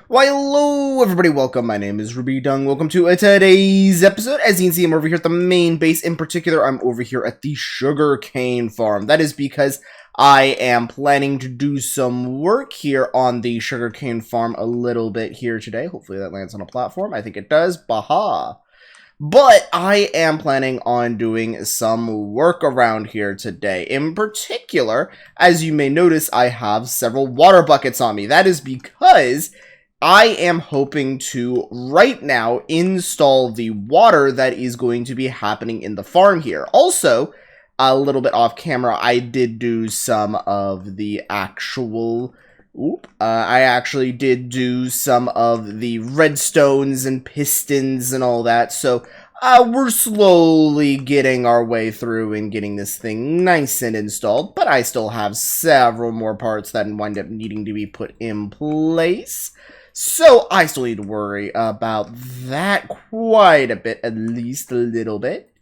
Why, hello everybody, welcome, my name is Rubydung, welcome to today's episode. As you can see, I'm over here at the main base. In particular, I'm over here at the sugarcane farm. That is because I am planning to do some work here on the sugarcane farm a little bit here today. Hopefully that lands on a platform. I think it does. Baha! But I am planning on doing some work around here today. In particular, as you may notice, I have several water buckets on me. That is because I am hoping to, right now, install the water that is going to be happening in the farm here. Also, a little bit off camera, I did do some of the actual... I actually did do some of the redstones and pistons and all that, so we're slowly getting our way through and getting this thing nice and installed, but I still have several more parts that wind up needing to be put in place. So I still need to worry about that quite a bit, at least a little bit.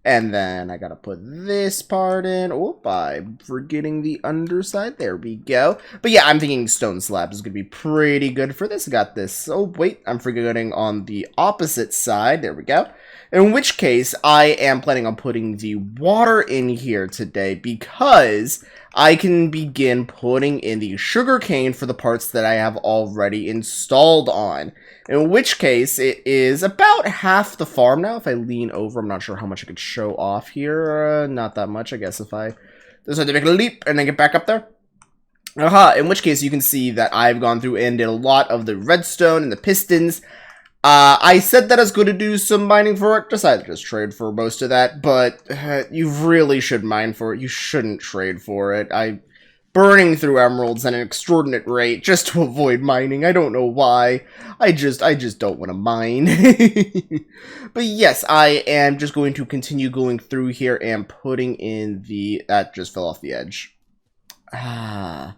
And then I gotta put this part in. Oop, I'm forgetting the underside. There we go. But yeah, I'm thinking stone slabs is gonna be pretty good for this. Got this. Oh, wait, I'm forgetting on the opposite side. There we go. In which case, I am planning on putting the water in here today because I can begin putting in the sugarcane for the parts that I have already installed on. In which case, it is about half the farm now. If I lean over, I'm not sure how much I could show off here. Not that much, I guess, if I decide to make a leap and then get back up there. Aha, in which case you can see that I've gone through and did a lot of the redstone and the pistons. I said that I was going to do some mining for it, decided to just trade for most of that, but you really should mine for it. You shouldn't trade for it. I'm burning through emeralds at an extraordinate rate just to avoid mining. I don't know why. I just don't want to mine. But yes, I am just going to continue going through here and putting in the... That just fell off the edge. Ah.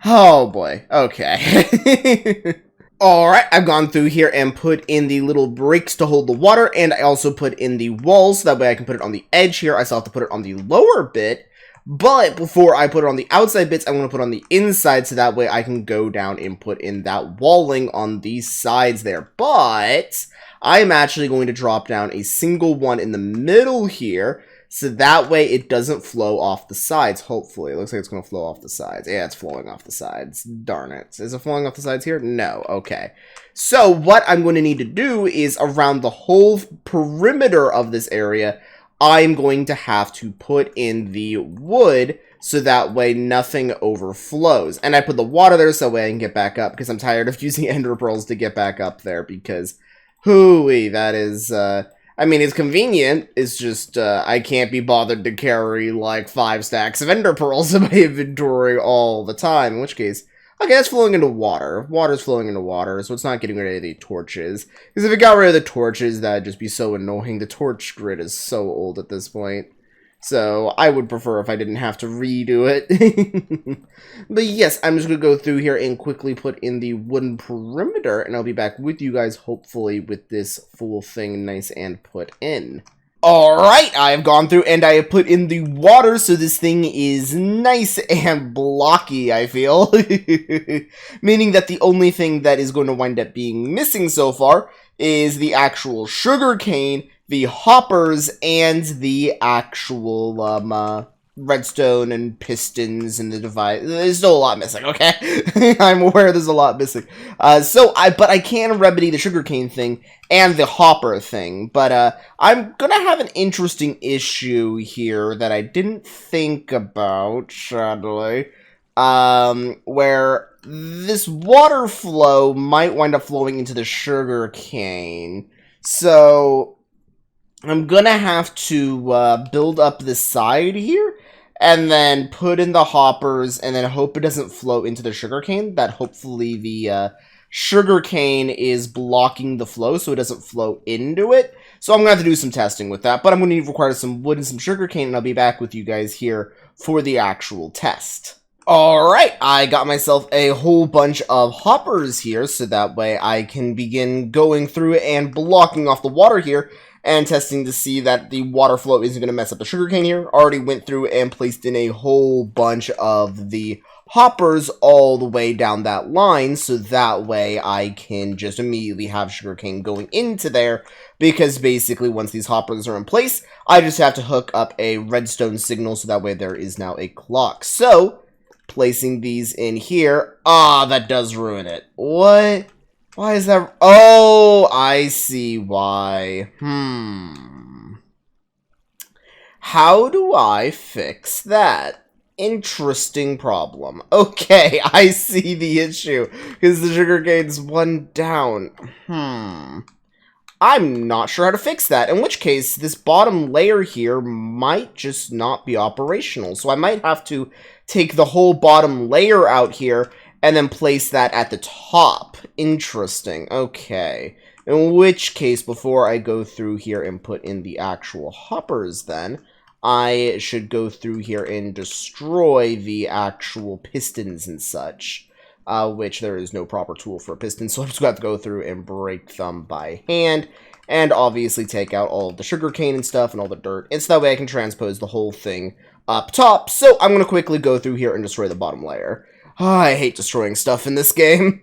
Oh boy. Okay. Alright, I've gone through here and put in the little breaks to hold the water, and I also put in the walls, so that way I can put it on the edge here. I still have to put it on the lower bit, but before I put it on the outside bits, I'm going to put it on the inside, so that way I can go down and put in that walling on these sides there. But I'm actually going to drop down a single one in the middle here, so that way it doesn't flow off the sides, hopefully. It looks like it's going to flow off the sides. Yeah, it's flowing off the sides. Darn it. Is it flowing off the sides here? No. Okay. So what I'm going to need to do is around the whole perimeter of this area, I'm going to have to put in the wood so that way nothing overflows. And I put the water there so that way I can get back up because I'm tired of using ender pearls to get back up there because, hooey, that is... I mean, it's convenient, it's just, I can't be bothered to carry, like, 5 stacks of ender pearls in my inventory all the time, in which case, okay, that's flowing into water. Water's flowing into water, so it's not getting rid of the torches. Because if it got rid of the torches, that'd just be so annoying. The torch grid is so old at this point. So, I would prefer if I didn't have to redo it. But yes, I'm just going to go through here and quickly put in the wooden perimeter, and I'll be back with you guys, hopefully, with this full thing nice and put in. Alright, I have gone through and I have put in the water, so this thing is nice and blocky, I feel. Meaning that the only thing that is going to wind up being missing so far is the actual sugar cane, the hoppers, and the actual, redstone and pistons and the device. There's still a lot missing, okay? I'm aware there's a lot missing. But I can remedy the sugarcane thing and the hopper thing. But, I'm gonna have an interesting issue here that I didn't think about, sadly. Where this water flow might wind up flowing into the sugarcane. So I'm gonna have to build up this side here, and then put in the hoppers, and then hope it doesn't flow into the sugarcane, that hopefully the sugarcane is blocking the flow, so it doesn't flow into it. So I'm gonna have to do some testing with that, but I'm gonna require some wood and some sugarcane, and I'll be back with you guys here for the actual test. Alright, I got myself a whole bunch of hoppers here, so that way I can begin going through and blocking off the water here, and testing to see that the water flow isn't going to mess up the sugarcane here. Already went through and placed in a whole bunch of the hoppers all the way down that line, so that way I can just immediately have sugarcane going into there, because basically once these hoppers are in place, I just have to hook up a redstone signal, so that way there is now a clock. So, placing these in here, that does ruin it. What? Why is that? Oh, I see why. How do I fix that? Interesting problem. Okay, I see the issue, because the sugarcane's one down. I'm not sure how to fix that, in which case this bottom layer here might just not be operational. So I might have to take the whole bottom layer out here and then place that at the top. Interesting. Okay. In which case, before I go through here and put in the actual hoppers then, I should go through here and destroy the actual pistons and such. Which there is no proper tool for a piston, so I'm just going to have to go through and break them by hand, and obviously take out all of the sugarcane and stuff and all the dirt, and so that way I can transpose the whole thing up top. So I'm going to quickly go through here and destroy the bottom layer. I hate destroying stuff in this game.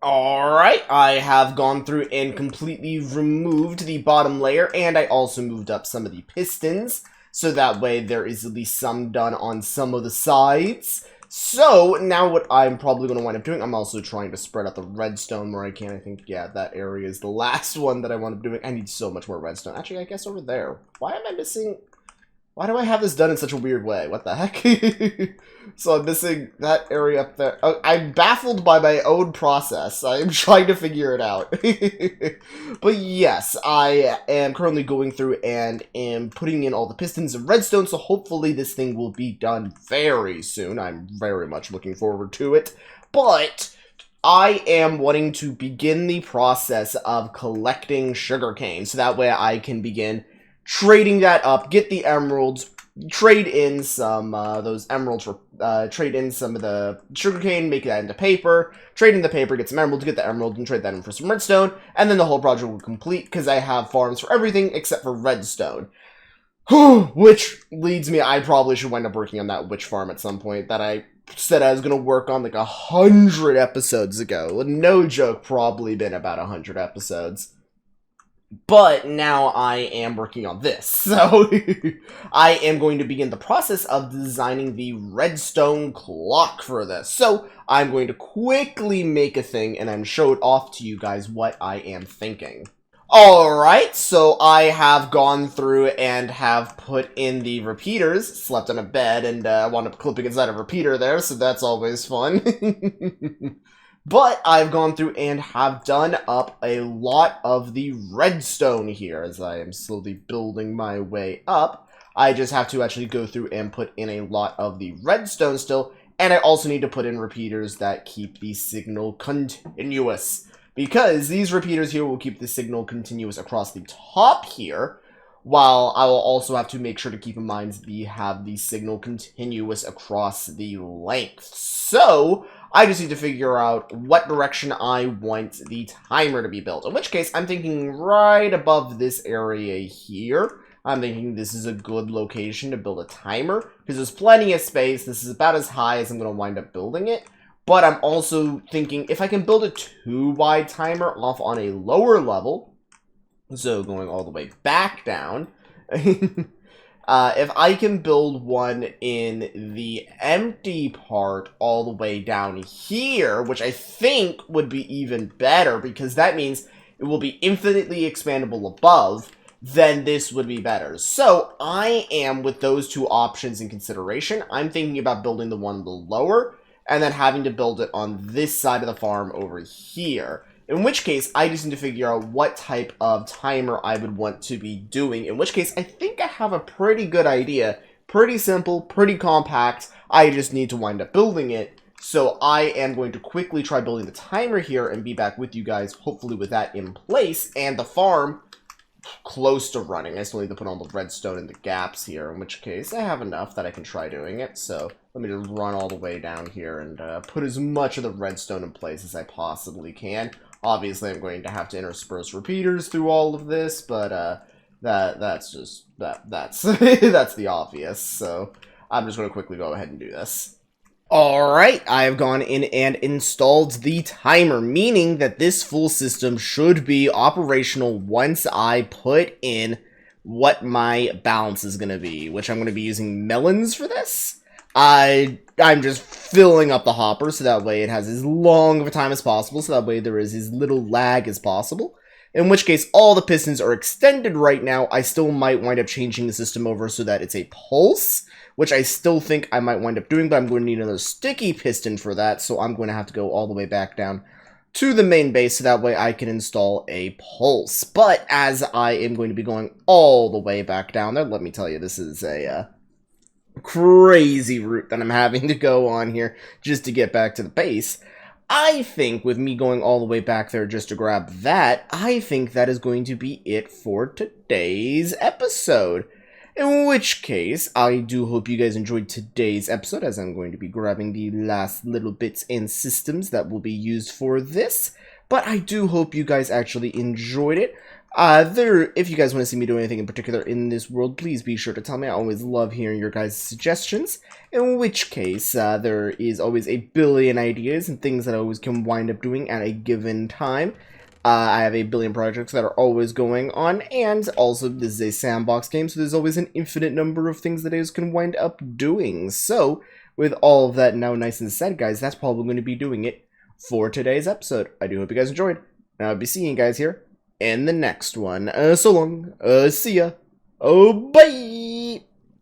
Alright, I have gone through and completely removed the bottom layer, and I also moved up some of the pistons, so that way there is at least some done on some of the sides. So, now what I'm probably going to wind up doing, I'm also trying to spread out the redstone where I can. I think, yeah, that area is the last one that I want to be doing. I need so much more redstone. Actually, I guess over there. Why am I missing... Why do I have this done in such a weird way? What the heck? So I'm missing that area up there. Oh, I'm baffled by my own process. I'm trying to figure it out. But yes, I am currently going through and am putting in all the pistons of redstone, so hopefully this thing will be done very soon. I'm very much looking forward to it. But I am wanting to begin the process of collecting sugarcane, so that way I can begin trading that up, get the emeralds, trade in some those emeralds for trade in some of the sugarcane, make that into paper, trade in the paper, get some emeralds, get the emerald, and trade that in for some redstone, and then the whole project will complete, because I have farms for everything except for redstone. Which leads me, I probably should wind up working on that witch farm at some point that I said I was going to work on like 100 episodes ago. No joke, probably been about 100 episodes. But now I am working on this, so I am going to begin the process of designing the redstone clock for this. So I'm going to quickly make a thing and then show it off to you guys what I am thinking. Alright, so I have gone through and have put in the repeaters, slept on a bed, and wound up clipping inside a repeater there, so that's always fun. But I've gone through and have done up a lot of the redstone here as I am slowly building my way up. I just have to actually go through and put in a lot of the redstone still, and I also need to put in repeaters that keep the signal continuous. Because these repeaters here will keep the signal continuous across the top here, while I will also have to make sure to keep in mind have the signal continuous across the length. So I just need to figure out what direction I want the timer to be built. In which case, I'm thinking right above this area here. I'm thinking this is a good location to build a timer, because there's plenty of space. This is about as high as I'm going to wind up building it. But I'm also thinking if I can build a 2-wide timer off on a lower level, so going all the way back down, if I can build one in the empty part all the way down here, which I think would be even better, because that means it will be infinitely expandable above, then this would be better. So I am, with those two options in consideration, I'm thinking about building the one lower, and then having to build it on this side of the farm over here. In which case, I just need to figure out what type of timer I would want to be doing. In which case, I think I have a pretty good idea. Pretty simple, pretty compact. I just need to wind up building it. So I am going to quickly try building the timer here and be back with you guys, hopefully with that in place. And the farm close to running. I still need to put on the redstone in the gaps here, in which case I have enough that I can try doing it. So let me just run all the way down here and put as much of the redstone in place as I possibly can. Obviously, I'm going to have to intersperse repeaters through all of this, but that's that's the obvious. So I'm just going to quickly go ahead and do this. Alright, I have gone in and installed the timer, meaning that this full system should be operational once I put in what my balance is going to be, which I'm going to be using melons for this. I'm just filling up the hopper so that way it has as long of a time as possible, so that way there is as little lag as possible. In which case, all the pistons are extended right now. I still might wind up changing the system over so that it's a pulse, which I still think I might wind up doing, but I'm going to need another sticky piston for that, so I'm going to have to go all the way back down to the main base so that way I can install a pulse. But as I am going to be going all the way back down there, let me tell you, this is a crazy route that I'm having to go on here just to get back to the base. I think with me going all the way back there just to grab that, I think that is going to be it for today's episode. In which case, I do hope you guys enjoyed today's episode, as I'm going to be grabbing the last little bits and systems that will be used for this. But I do hope you guys actually enjoyed it. If you guys want to see me do anything in particular in this world, please be sure to tell me. I always love hearing your guys' suggestions. In which case, there is always a billion ideas and things that I always can wind up doing at a given time. I have a billion projects that are always going on, and also this is a sandbox game, so there's always an infinite number of things that I can wind up doing. So, with all of that now nice and said, guys, that's probably going to be doing it for today's episode. I do hope you guys enjoyed, and I'll be seeing you guys here in the next one. So long, see ya, oh, bye!